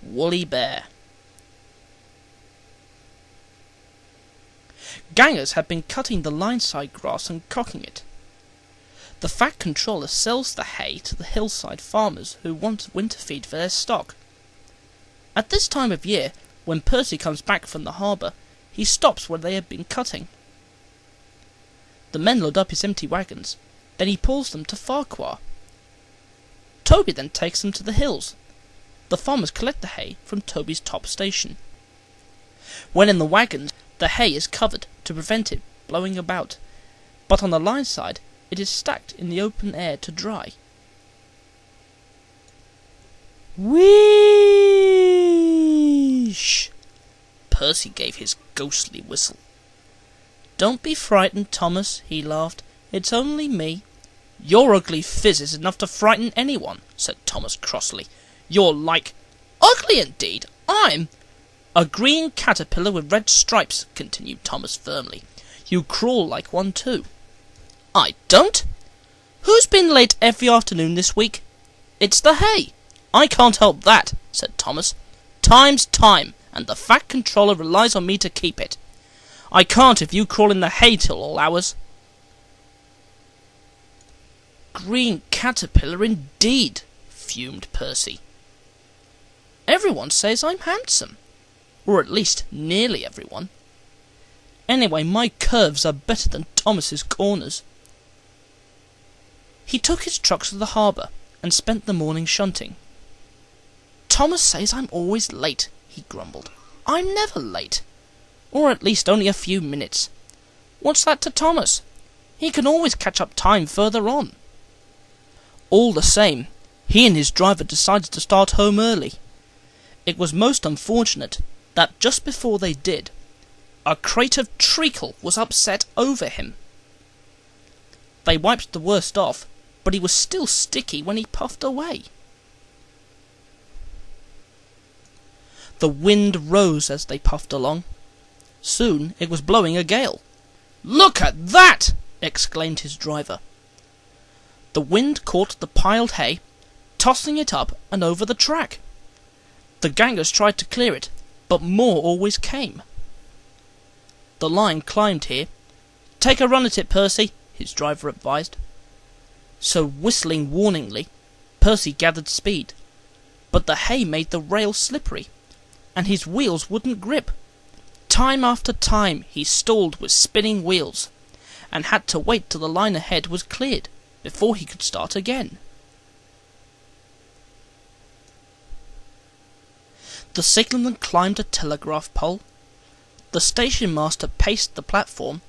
woolly bear. Gangers had been cutting the line-side grass and cocking it. The fat controller sells the hay to the hillside farmers who want winter feed for their stock. At this time of year, when Percy comes back from the harbour, he stops where they had been cutting. The men load up his empty wagons, then he pulls them to Farquhar. Toby then takes them to the hills. The farmers collect the hay from Toby's top station. When in the wagons, the hay is covered to prevent it blowing about, but on the line side it is stacked in the open air to dry. Wheesh! Percy gave his ghostly whistle. "Don't be frightened, Thomas," he laughed. "It's only me." "Your ugly phiz is enough to frighten anyone," said Thomas crossly. "You're like—" "Ugly indeed! I'm—" "A green caterpillar with red stripes," continued Thomas firmly. "You crawl like one too." "I don't. Who's been late every afternoon this week?" "It's the hay." "I can't help that," said Thomas. "Time's time, and the fat controller relies on me to keep it. I can't if you crawl in the hay till all hours." "Green caterpillar indeed," fumed Percy. "Everyone says I'm handsome. Or at least nearly everyone. Anyway, my curves are better than Thomas's corners." He took his trucks to the harbour and spent the morning shunting. "Thomas says I'm always late," he grumbled. "I'm never late. Or at least only a few minutes. What's that to Thomas? He can always catch up time further on." All the same, he and his driver decided to start home early. It was most unfortunate that just before they did, a crate of treacle was upset over him. They wiped the worst off, but he was still sticky when he puffed away. The wind rose as they puffed along. Soon it was blowing a gale. "Look at that!" exclaimed his driver. The wind caught the piled hay, tossing it up and over the track. The gangers tried to clear it, but more always came. "The line climbed here. Take a run at it, Percy," his driver advised. So, whistling warningly, Percy gathered speed, but the hay made the rail slippery, and his wheels wouldn't grip. Time after time he stalled with spinning wheels, and had to wait till the line ahead was cleared before he could start again. The signalman climbed a telegraph pole. The station master paced the platform.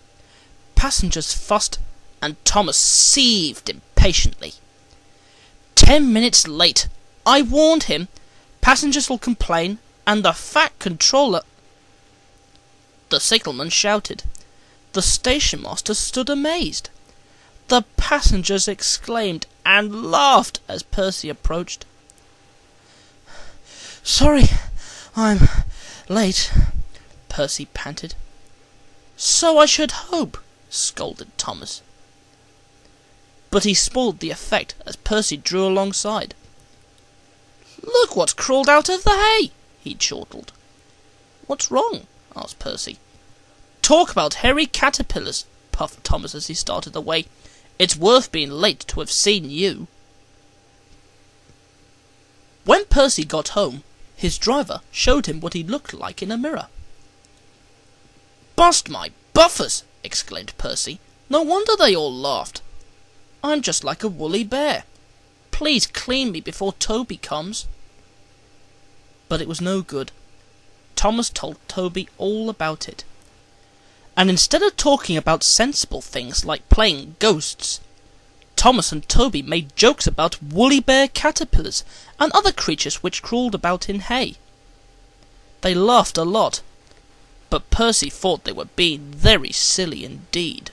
Passengers fussed, and Thomas seethed impatiently. 10 minutes late! I warned him! Passengers will complain, and the fat controller—" The signalman shouted. The station master stood amazed. The passengers exclaimed and laughed as Percy approached. "Sorry, I'm late," Percy panted. "So I should hope," scolded Thomas. But he spoiled the effect as Percy drew alongside. "Look what's crawled out of the hay!" he chortled. "What's wrong?" asked Percy. "Talk about hairy caterpillars," puffed Thomas as he started away. "It's worth being late to have seen you." When Percy got home, his driver showed him what he looked like in a mirror. "Bust my buffers!" exclaimed Percy. "No wonder they all laughed. I'm just like a woolly bear. Please clean me before Toby comes." But it was no good. Thomas told Toby all about it. And instead of talking about sensible things like playing ghosts, Thomas and Toby made jokes about woolly bear caterpillars and other creatures which crawled about in hay. They laughed a lot, but Percy thought they were being very silly indeed.